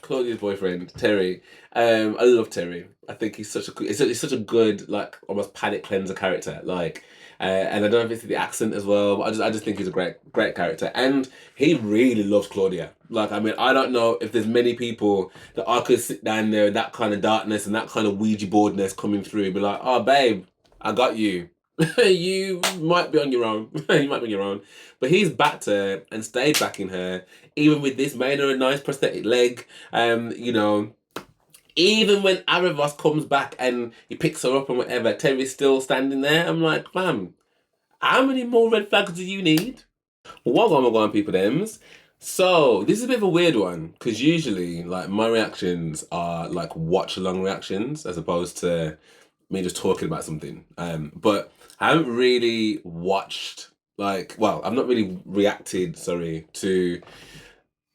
Claudia's boyfriend, Terry. I love Terry. I think he's such a good, like, almost palate cleanser character. Like, and I don't know if it's the accent as well, but I just think he's a great character. And he really loves Claudia. Like, I mean, I don't know if there's many people that I could sit down there, that kind of darkness and that kind of Ouija boardness coming through, be like, oh, babe, I got you. You might be on your own. You might be on your own. But he's backed her and stayed backing her, even with this, made her a nice prosthetic leg. You know, even when Aravos comes back and he picks her up and whatever, Terry's still standing there. I'm like, fam, how many more red flags do you need? What going, people, thems? So this is a bit of a weird one because usually, like, my reactions are like watch along reactions as opposed to me just talking about something. But I haven't really watched, like, well, I've not really reacted, sorry, to,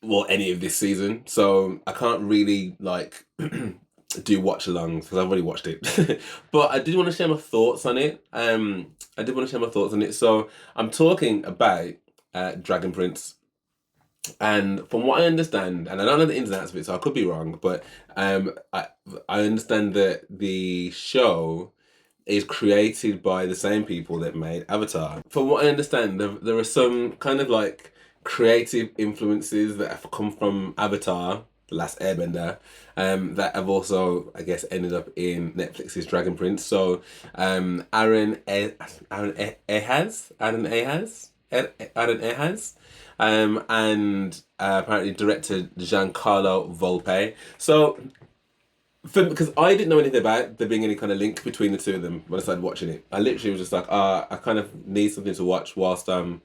well, any of this season. So I can't really, like, do watch alongs because I've already watched it. But I did want to share my thoughts on it. I did want to share my thoughts on it. So I'm talking about Dragon Prince. And from what I understand, and I don't know the ins and outs of it, so I could be wrong, but I understand that the show is created by the same people that made Avatar. From what I understand, there are some kind of like creative influences that have come from Avatar, The Last Airbender, that have also, I guess, ended up in Netflix's Dragon Prince. So, Aaron Ehaz, and apparently director Giancarlo Volpe. So, because I didn't know anything about there being any kind of link between the two of them when I started watching it. I literally was just like, I kind of need something to watch whilst I'm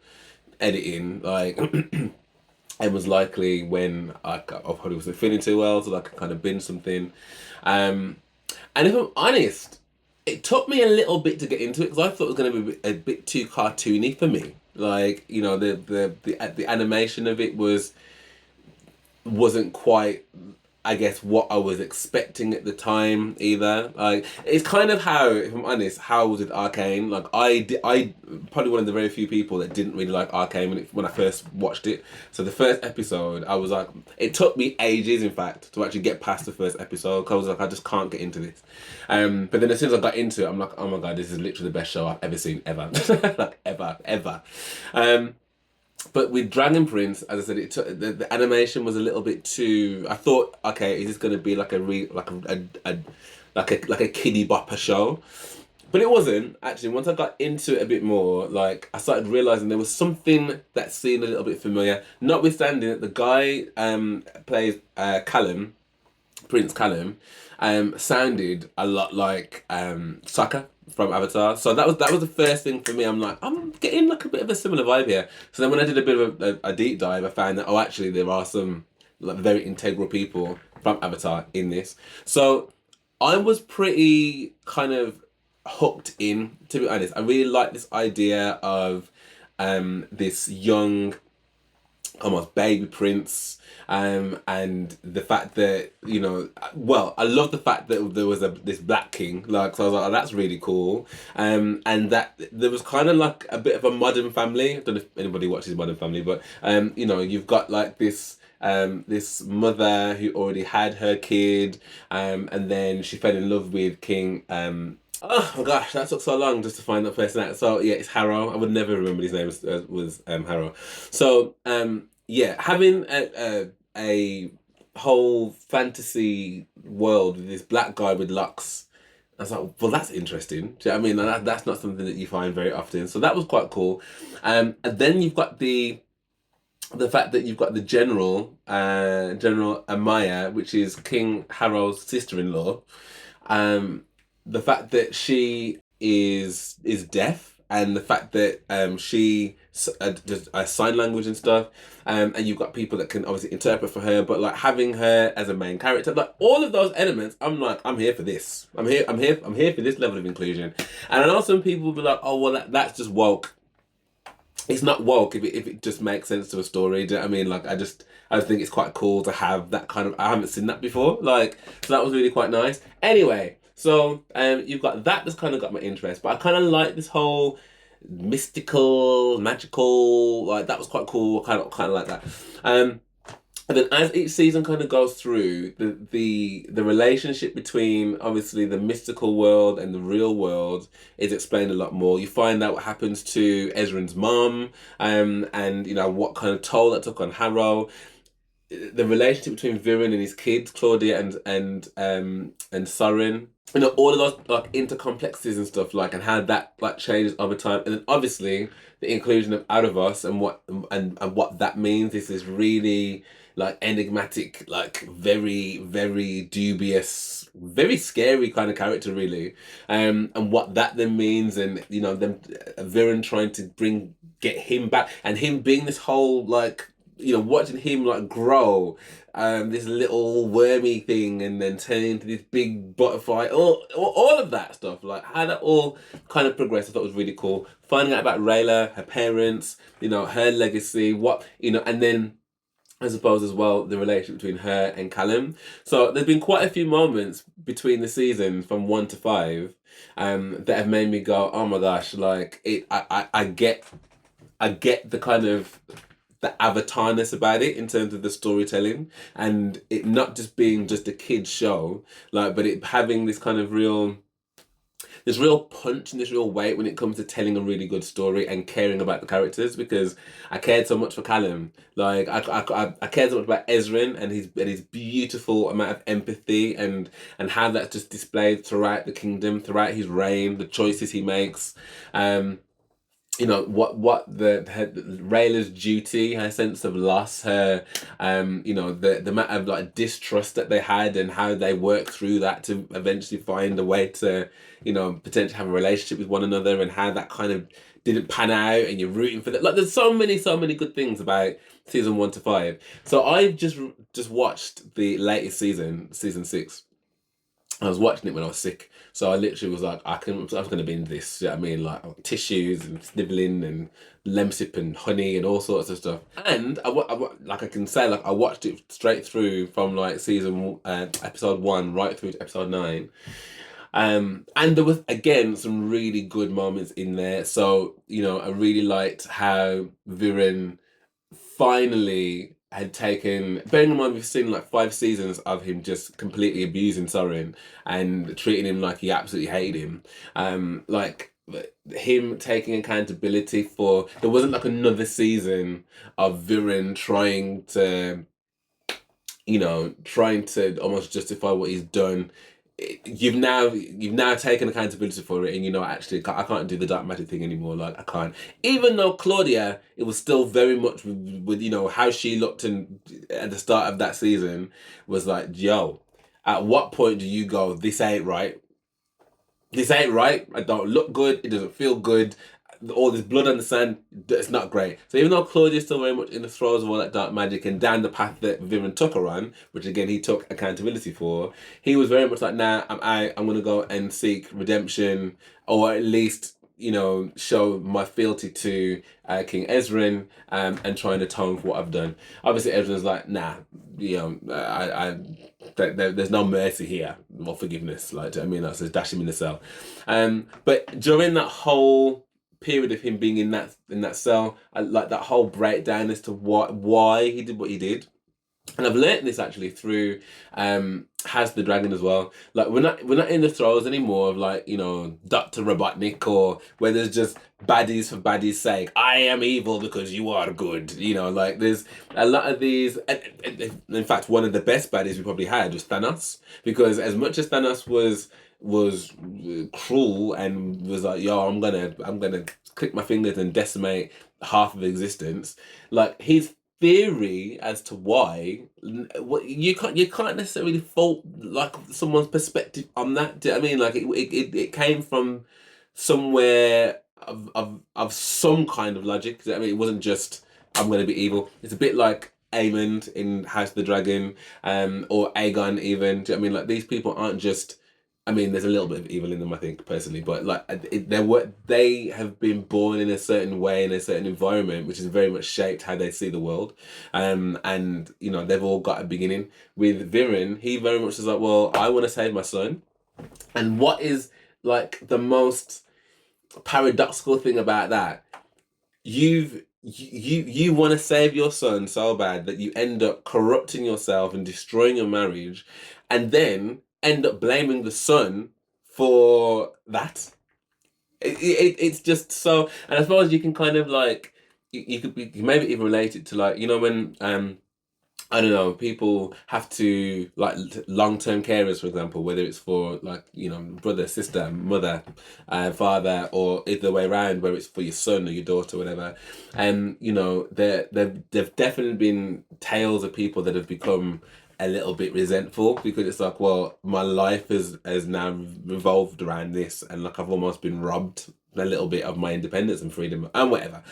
editing. Like, it was likely when I probably wasn't feeling too well, so I could kind of binge something. And if I'm honest, it took me a little bit to get into it because I thought it was going to be a bit too cartoony for me. Like, you know, the animation of it wasn't quite, I guess, what I was expecting at the time either. Like, it's kind of how, if I'm honest, how I was with Arcane. Like, I probably one of the very few people that didn't really like Arcane when I first watched it. So the first episode, I was like, it took me ages, in fact, to actually get past the first episode. Cause I was like, I just can't get into this. But then as soon as I got into it, I'm like, oh my god, this is literally the best show I've ever seen ever, like ever. But with Dragon Prince, as I said, it took, the animation was a little bit too. I thought, okay, is this going to be like like a kiddie bopper show? But it wasn't actually. Once I got into it a bit more, like I started realizing there was something that seemed a little bit familiar. Notwithstanding that the guy plays Callum, Prince Callum, sounded a lot like Sokka from Avatar. So that was the first thing for me. I'm like, I'm getting like a bit of a similar vibe here. So then when I did a bit of a deep dive, I found that, oh, actually there are some like very integral people from Avatar in this. So I was pretty kind of hooked in, to be honest. I really like this idea of this young, almost baby prince, and the fact that, you know, well, I love the fact that there was this black king, like, so I was like, oh, that's really cool, and that there was kind of like a bit of a Modern Family. I don't know if anybody watches Modern Family, but you know, you've got like this mother who already had her kid, and then she fell in love with King. Oh my gosh, that took so long just to find that person out. So yeah, it's Harrow. I would never remember his name was Harrow. So yeah, having a whole fantasy world with this black guy with locks. I was like, well, that's interesting. Do you know what I mean? That's not something that you find very often. So that was quite cool. And then you've got the fact that you've got the General Amaya, which is King Harrow's sister-in-law. The fact that she is deaf, and the fact that she does sign language and stuff, and you've got people that can obviously interpret for her, but like having her as a main character, like all of those elements, I'm like, I'm here for this. I'm here for this level of inclusion. And I know some people will be like, oh well, that's just woke. It's not woke if it just makes sense to a story. Do you know what I mean? Like, I just think it's quite cool to have that kind of. I haven't seen that before. Like, so that was really quite nice. Anyway, so you've got that that's kind of got my interest, but I kind of like this whole mystical, magical. Like, that was quite cool. Kind of like that. And then as each season kind of goes through, the relationship between obviously the mystical world and the real world is explained a lot more. You find out what happens to Ezran's mom, and you know what kind of toll that took on Harrow. The relationship between Viren and his kids, Claudia and Sorin. You know, all of those like intercomplexities and stuff, like, and how that like changes over time. And then obviously the inclusion of Out of Us and what that means. This is really like enigmatic, like very, very dubious, very scary kind of character, really. And what that then means, and you know, them Viren trying to get him back, and him being this whole like, you know, watching him like grow, this little wormy thing, and then turning into this big butterfly, all of that stuff, like how that all kind of progressed, I thought was really cool. Finding out about Rayla, her parents, you know, her legacy, what, you know, and then I suppose as well the relationship between her and Callum. So there's been quite a few moments between the seasons from 1 to 5, that have made me go, oh my gosh, like I get the kind of the avatarness about it in terms of the storytelling, and it not just being just a kid's show, like, but it having this kind of real, this real punch and this real weight when it comes to telling a really good story and caring about the characters, because I cared so much for Callum. Like I cared so much about Ezrin and his beautiful amount of empathy, and how that's just displayed throughout the kingdom, throughout his reign, the choices he makes. You know what Rayla's duty, her sense of loss, her you know, the amount of like distrust that they had, and how they worked through that to eventually find a way to, you know, potentially have a relationship with one another, and how that kind of didn't pan out, and you're rooting for that. Like there's so many good things about season 1 to 5. So I've just watched the latest season 6. I was watching it when I was sick, so I literally was like, I was going to binge this. You know what I mean, like tissues and sniveling and Lemsip and honey and all sorts of stuff. And like I can say, like I watched it straight through from like season episode 1 right through to episode 9. And there was again some really good moments in there. So you know, I really liked how Viren finally had taken, bearing in mind we've seen like 5 seasons of him just completely abusing Sorin and treating him like he absolutely hated him. Like him taking accountability for, there wasn't like another season of Viren trying to, you know, trying to almost justify what he's done. You've now taken accountability for it, and you know, actually I can't do the dark magic thing anymore. Like I can't, even though Claudia, it was still very much with you know how she looked in at the start of that season, was like, yo, at what point do you go, this ain't right, this ain't right, I don't look good, it doesn't feel good, all this blood on the sand, it's not great. So even though Claudia's still very much in the throes of all that dark magic and down the path that Viren took her on, which again he took accountability for, he was very much like, nah, I'm gonna go and seek redemption, or at least, you know, show my fealty to King Ezrin, and try and atone for what I've done. Obviously Ezrin's like, nah, you know, there's no mercy here or forgiveness. Like, do you know what I mean? That says dash him in the cell. But during that whole period of him being in that cell, I like that whole breakdown as to why he did what he did. And I've learnt this actually through Has the Dragon as well. Like we're not in the throes anymore of like, you know, Dr. Robotnik, or where there's just baddies for baddies' sake. I am evil because you are good. You know, like there's a lot of these. In fact, one of the best baddies we probably had was Thanos, because as much as Thanos was cruel and was like, yo, I'm gonna click my fingers and decimate half of existence, like his theory as to why, what you can't necessarily fault like someone's perspective on that. Do you know what I mean? Like it came from somewhere of some kind of logic. Do you know what I mean? It wasn't just, I'm gonna be evil. It's a bit like Aemond in House of the Dragon, or Aegon even. Do you know what I mean? Like these people aren't just, I mean, there's a little bit of evil in them, I think, personally, but like they have been born in a certain way in a certain environment, which has very much shaped how they see the world. And you know, they've all got a beginning. With Viren, he very much is like, well, I want to save my son, and what is like the most paradoxical thing about that? You've you want to save your son so bad that you end up corrupting yourself and destroying your marriage, and then end up blaming the son for that. It's just so, and I suppose you can kind of like you could be, you maybe even relate it to, like, you know, when I don't know, people have to, like, long-term carers, for example, whether it's for, like, you know, brother, sister, mother, father, or either way around, whether it's for your son or your daughter, whatever. And, you know, there've definitely been tales of people that have become a little bit resentful because it's like, well, my life has now revolved around this, and like I've almost been robbed a little bit of my independence and freedom and whatever.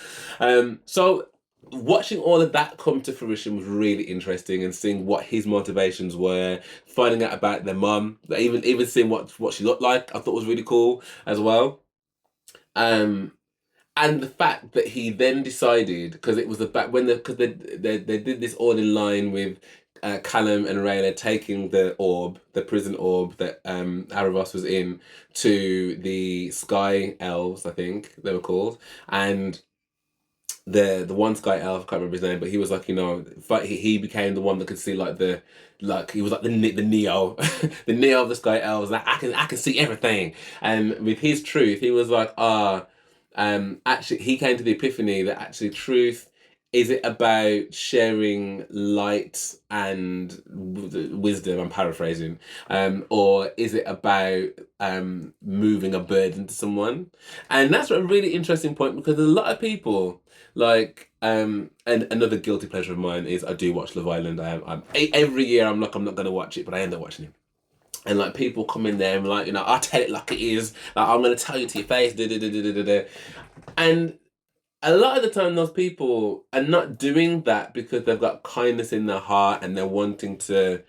So watching all of that come to fruition was really interesting, and seeing what his motivations were, finding out about their mum, even seeing what she looked like, I thought was really cool as well. Um, and the fact that he then decided, because it was the back when because they did this all in line with Callum and Rayla taking the orb, the prison orb that Aravos was in, to the Sky Elves, I think they were called, and the one Sky Elf, I can't remember his name, but he was like, you know, he became the one that could see, like, he was like the Neo, the Neo of the Sky Elves. Like, I can see everything. And with his truth, he was like, actually, he came to the epiphany that actually truth, is it about sharing light and wisdom? I'm paraphrasing, or is it about moving a burden to someone? And that's a really interesting point, because there's a lot of people, like, and another guilty pleasure of mine is I do watch Love Island. Every year I'm like, I'm not gonna watch it, but I end up watching it. And like, people come in there and like, you know, I'll tell it like it is. Like, I'm gonna tell you to your face. Da, da, da, da, da, da. And a lot of the time, those people are not doing that because they've got kindness in their heart and they're wanting to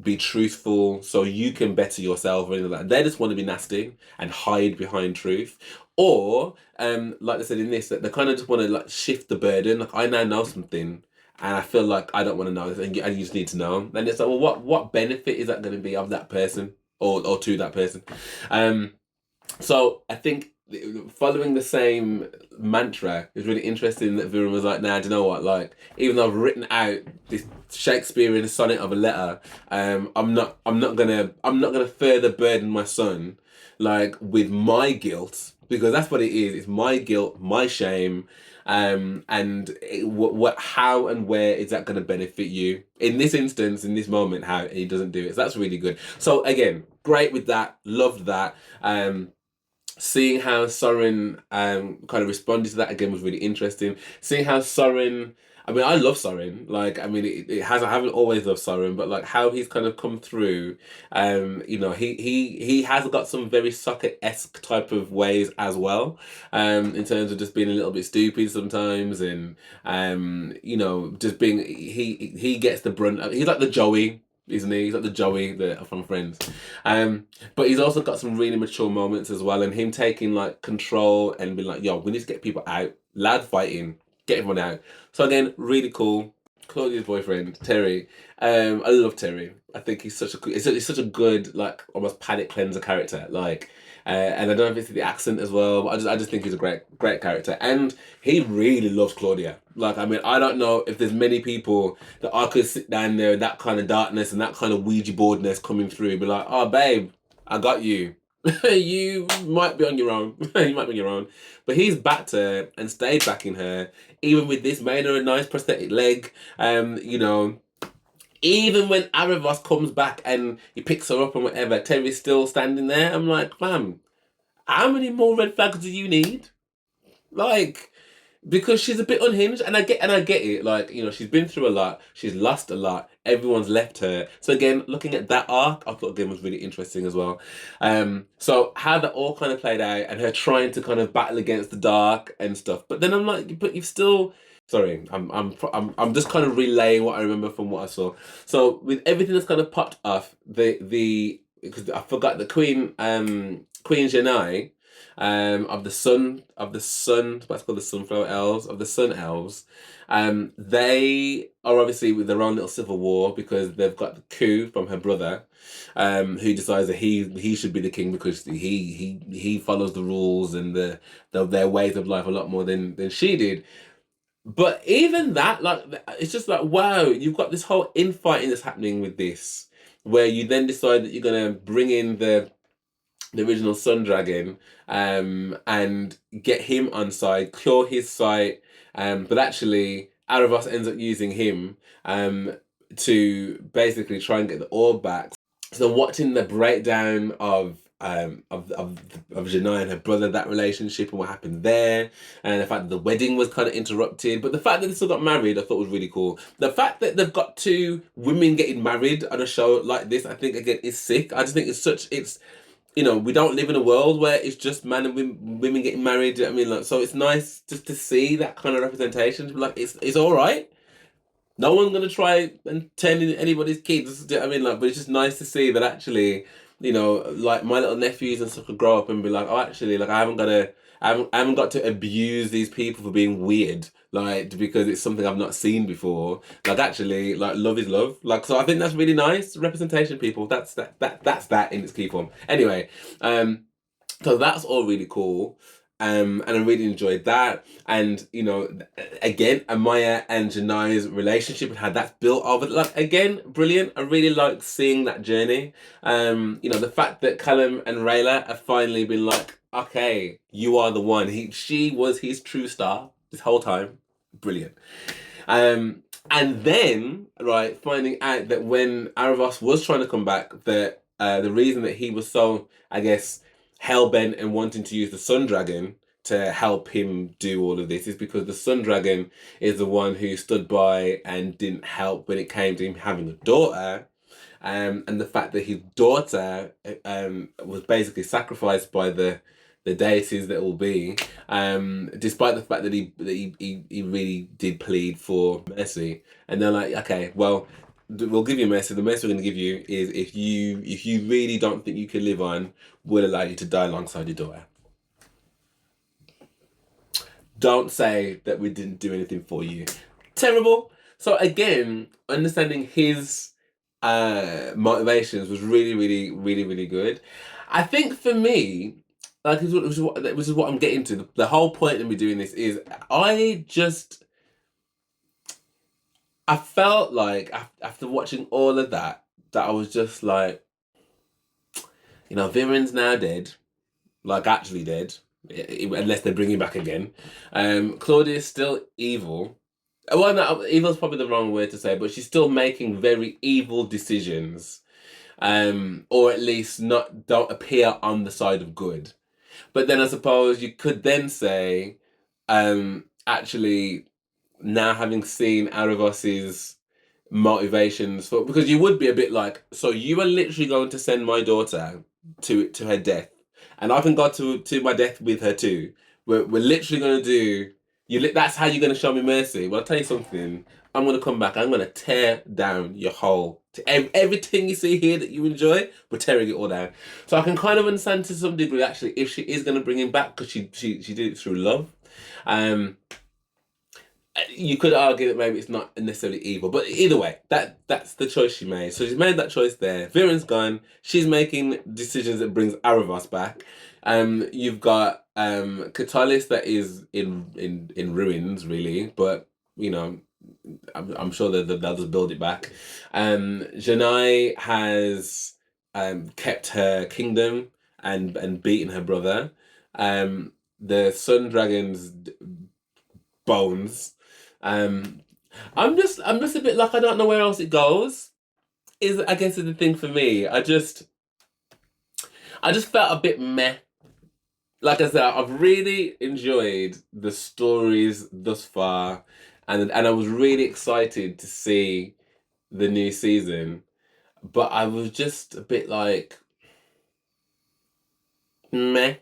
be truthful so you can better yourself or anything like that. They just want to be nasty and hide behind truth. Or, like I said in this, that they kind of just want to like shift the burden. Like, I now know something, and I feel like I don't want to know this, and you just need to know. And it's like, well, what benefit is that going to be of that person, or to that person? Um, so I think following the same mantra is really interesting, that Viren was like, nah, do you know what? Like, even though I've written out this Shakespearean sonnet of a letter, I'm not gonna further burden my son, like, with my guilt, because that's what it is. It's my guilt, my shame. And what, how and where is that going to benefit you in this instance, in this moment? How he doesn't do it. So that's really good. So again, great with that. Loved that. Seeing how Soren kind of responded to that again was really interesting. Seeing how Soren, I mean, I love Soren. Like, I mean, I haven't always loved Soren, but like how he's kind of come through. You know, he has got some very Socket-esque type of ways as well. In terms of just being a little bit stupid sometimes, and you know, just being, he gets the brunt. He's like the Joey, isn't he? He's like the Joey from Friends. But he's also got some really mature moments as well, and him taking like control and being like, yo, we need to get people out, loud fighting, get everyone out. So again, really cool. Claudia's boyfriend, Terry. I love Terry. I think he's such a good, he's such a good, like, almost palate cleanser character. Like, and I don't know if it's the accent as well, but I just think he's a great character. And he really loves Claudia. Like, I mean, I don't know if there's many people that I could sit down there, that kind of darkness and that kind of Ouija boardness coming through, be like, oh babe, I got you. You might be on your own. You might be on your own. But he's backed her and stayed backing her. Even with this, made her a nice prosthetic leg. You know, even when Aravos comes back and he picks her up and whatever, Terry's still standing there. I'm like, fam, how many more red flags do you need? Like, because she's a bit unhinged, and I get it. Like, you know, she's been through a lot, she's lost a lot, everyone's left her. So again, looking at that arc, I thought again was really interesting as well. So how that all kind of played out, and her trying to kind of battle against the dark and stuff. But then I'm like, but you've still. Sorry, I'm just kind of relaying what I remember from what I saw. So with everything that's kind of popped off, the because I forgot the Queen Janai, what's called the Sunflower Elves, of the Sun Elves. They are obviously with their own little civil war because they've got the coup from her brother, who decides that he should be the king because he follows the rules and their ways of life a lot more than she did. But even that, like, it's just like, wow, you've got this whole infighting that's happening with this, where you then decide that you're gonna bring in the original Sun Dragon, and get him on side, cure his sight, but actually Aravos ends up using him, to basically try and get the orb back. So watching the breakdown of Janai and her brother, that relationship and what happened there, and the fact that the wedding was kind of interrupted, but the fact that they still got married, I thought was really cool. The fact that they've got two women getting married on a show like this, I think again is sick. I just think it's we don't live in a world where it's just man and women getting married. I mean, like, so it's nice just to see that kind of representation. Like, it's all right. No one's gonna try and turn in anybody's kids. Do you know what I mean? Like, but it's just nice to see that actually, like my little nephews and stuff could grow up and be like, oh, actually, like I haven't got to abuse these people for being weird, like because it's something I've not seen before. Like actually, like love is love. Like so, I think that's really nice representation. People, that's that in its key form. Anyway, so that's all really cool. And I really enjoyed that. And again, Amaya and Janai's relationship and how that's built over. Like again, brilliant. I really like seeing that journey. The fact that Callum and Rayla have finally been like, okay, you are the one. She was his true star this whole time. Brilliant. And then, right, finding out that when Aravos was trying to come back, that the reason that he was so, I guess, hell bent and wanting to use the Sun Dragon to help him do all of this is because the Sun Dragon is the one who stood by and didn't help when it came to him having a daughter. And the fact that his daughter was basically sacrificed by the deities that will be, despite the fact that he really did plead for mercy, and they're like, okay, well, we'll give you mercy. The mercy we're going to give you is if you really don't think you can live on, we'll allow you to die alongside your daughter. Don't say that we didn't do anything for you. Terrible. So again, understanding his motivations was really, really, really, really good. I think for me, like which is what I'm getting to. The whole point of me doing this is I felt like after watching all of that I was just like, Viren's now dead, like actually dead, unless they bring him back again. Claudia's still evil. Well, no, evil's probably the wrong word to say, but she's still making very evil decisions, or at least don't appear on the side of good. But then I suppose you could then say, actually, now having seen Aravos's motivations for, because you would be a bit like, so you are literally going to send my daughter to her death, and I can go to my death with her too. We're literally going to do that's how you're going to show me mercy. Well, I'll tell you something. I'm going to come back. I'm going to tear down your whole everything you see here that you enjoy. We're tearing it all down. So I can kind of understand to some degree actually if she is going to bring him back because she did it through love. You could argue that maybe it's not necessarily evil, but either way, that's the choice she made. So she's made that choice there. Viren's gone. She's making decisions that brings Aravos back. You've got Katalis that is in ruins, really, but I'm sure that they'll just build it back. Janai has kept her kingdom and beaten her brother. The Sun Dragon's bones. I'm just a bit like I don't know where else it goes. Is I guess is the thing for me. I just felt a bit meh. Like I said, I've really enjoyed the stories thus far, and I was really excited to see the new season. But I was just a bit like meh.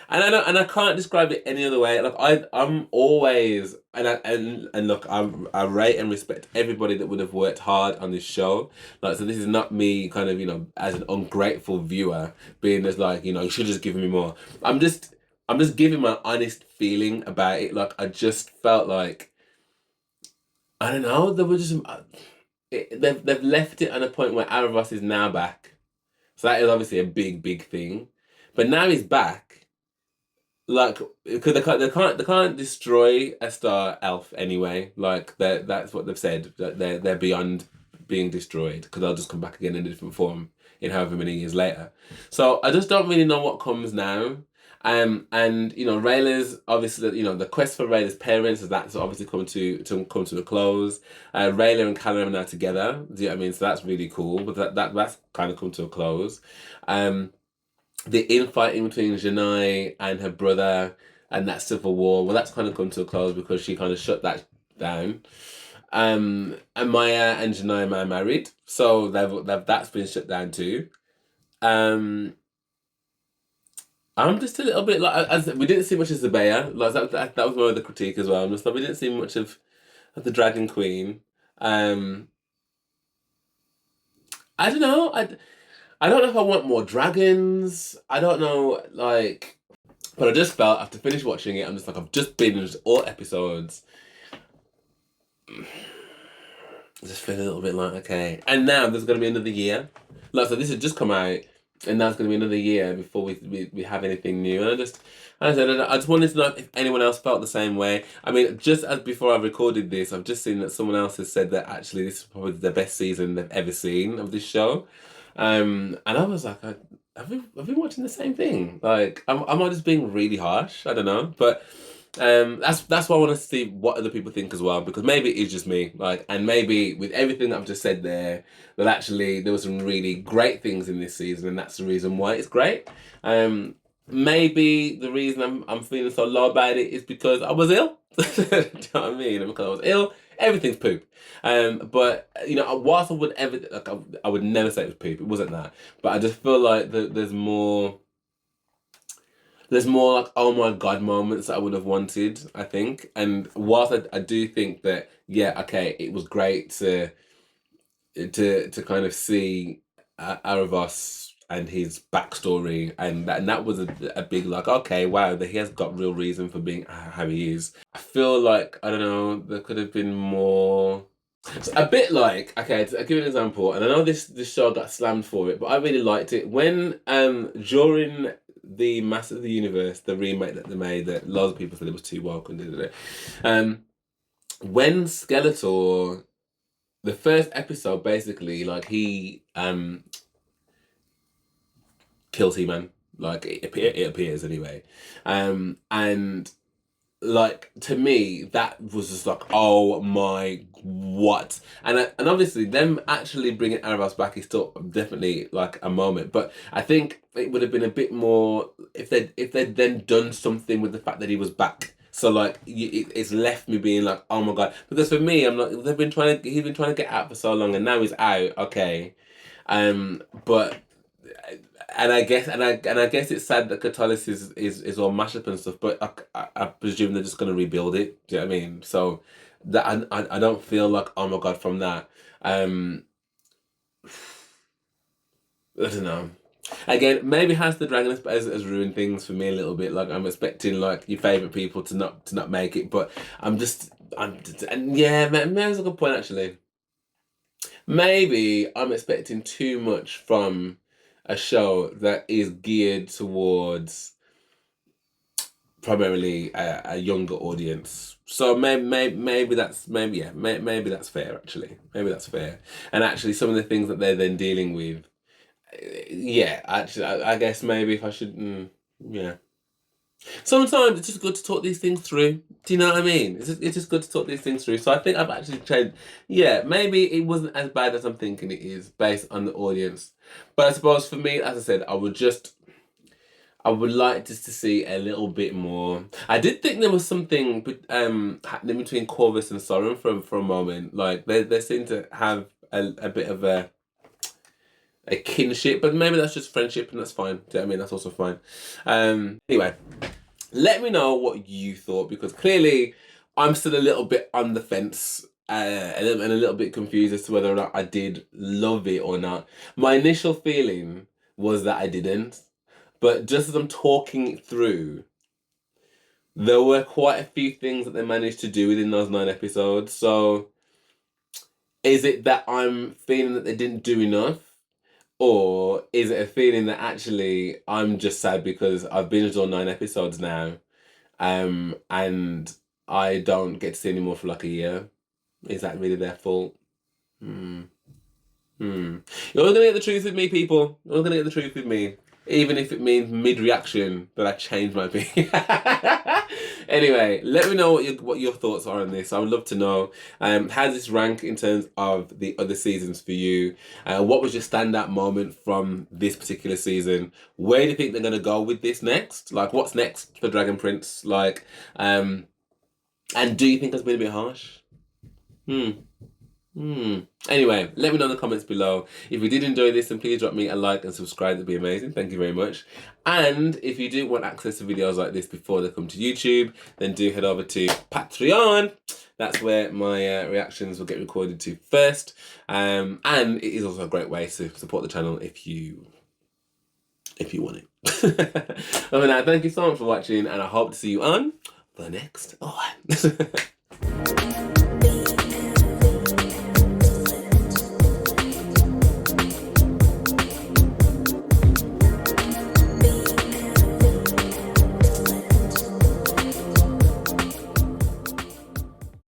And I can't describe it any other way. Like I'm always and look, I rate and respect everybody that would have worked hard on this show. Like so, this is not me kind of as an ungrateful viewer being as like you should just give me more. I'm just giving my honest feeling about it. Like I just felt like I don't know. There was just they've left it on a point where Aravos is now back. So that is obviously a big thing. But now he's back like because they can't destroy a star elf anyway. Like that's what they've said, that they're beyond being destroyed because they'll just come back again in a different form in however many years later. So I just don't really know what comes now. And Rayla's obviously, the quest for Rayla's parents has that's obviously come to a close. Rayla and Callum are now together. Do you know what I mean? So that's really cool. But that's kind of come to a close. The infighting between Janai and her brother and that civil war, well, that's kind of come to a close because she kind of shut that down. And Maya and Janai are married, so that's been shut down too. Um, I'm just a little bit like, as we didn't see much of Zabea, like that was more of the critique as well. I'm just like we didn't see much of the Dragon Queen. Um, I don't know. I don't know if I want more dragons. I don't know, like, but I just felt after finish watching it, I'm just like I've just binged all episodes. I just feel a little bit like okay, and now there's gonna be another year. Like so, this has just come out, and now it's gonna be another year before we have anything new. And I just wanted to know if anyone else felt the same way. I mean, just as before I recorded this, I've just seen that someone else has said that actually this is probably the best season they've ever seen of this show. And I was like, have we watching the same thing? Like, am I just being really harsh? I don't know, but that's why I want to see what other people think as well, because maybe it's just me, like, and maybe with everything that I've just said there, that actually there were some really great things in this season, and that's the reason why it's great. Maybe the reason I'm feeling so low about it is because I was ill. Do you know what I mean? And because I was ill, everything's poop. But whilst I would ever like, I would never say it was poop. It wasn't that, but I just feel like there's more. There's more like oh my god moments that I would have wanted, I think. And whilst I do think that yeah, okay, it was great to kind of see Aravos and his backstory, and that was a big like okay, wow, that he has got real reason for being how he is. I feel like I don't know, there could have been more. So a bit like okay, to give you an example, and I know this show got slammed for it, but I really liked it when during the Master of the Universe, the remake that they made, that lots of people said it was too woke and did it. When Skeletor, the first episode, basically, like he kills He-Man, like it appears anyway, and like to me that was just like oh my what, and obviously them actually bringing Arabas back is still definitely like a moment, but I think it would have been a bit more if they'd then done something with the fact that he was back. So like it's left me being like oh my god, because for me I'm like he's been trying to get out for so long and now he's out, okay, but and I guess it's sad that Catalyst is all mashed up and stuff, but I presume they're just gonna rebuild it. Do you know what I mean? So that I don't feel like oh my god from that. Um, I don't know. Again, maybe House of the Dragon has ruined things for me a little bit. Like I'm expecting like your favorite people to not make it, but and yeah, maybe that's a good point actually. Maybe I'm expecting too much from a show that is geared towards primarily a younger audience. So maybe maybe that's fair actually. Maybe that's fair. And actually, some of the things that they're then dealing with, yeah. Actually, I guess maybe if I should, yeah. Sometimes it's just good to talk these things through. Do you know what I mean? It's just good to talk these things through. So I think I've actually changed. Yeah, maybe it wasn't as bad as I'm thinking it is based on the audience. But I suppose for me, as I said, I would like just to see a little bit more. I did think there was something happening between Corvus and Soren for a moment. Like they seem to have a bit of a kinship, but maybe that's just friendship and that's fine. Do you know what I mean? That's also fine. Anyway, let me know what you thought, because clearly I'm still a little bit on the fence, and a little bit confused as to whether or not I did love it or not. My initial feeling was that I didn't, but just as I'm talking it through, there were quite a few things that they managed to do within those 9 episodes. So is it that I'm feeling that they didn't do enough? Or is it a feeling that actually I'm just sad because I've binged all 9 episodes now, and I don't get to see any more for like a year? Is that really their fault? Hmm. Hmm. You're gonna get the truth with me, people. You're gonna get the truth with me, even if it means mid-reaction that I change my opinion. Anyway, let me know what your thoughts are on this. I would love to know. How does this rank in terms of the other seasons for you? What was your standout moment from this particular season? Where do you think they're gonna go with this next? Like, what's next for Dragon Prince? Like, and do you think it's been a bit harsh? Hmm. Hmm. Anyway, let me know in the comments below. If you did enjoy this, then please drop me a like and subscribe. That'd be amazing. Thank you very much. And if you do want access to videos like this before they come to YouTube, then do head over to Patreon. That's where my reactions will get recorded to first. And it is also a great way to support the channel if you want it. Well, now, thank you so much for watching, and I hope to see you on the next one.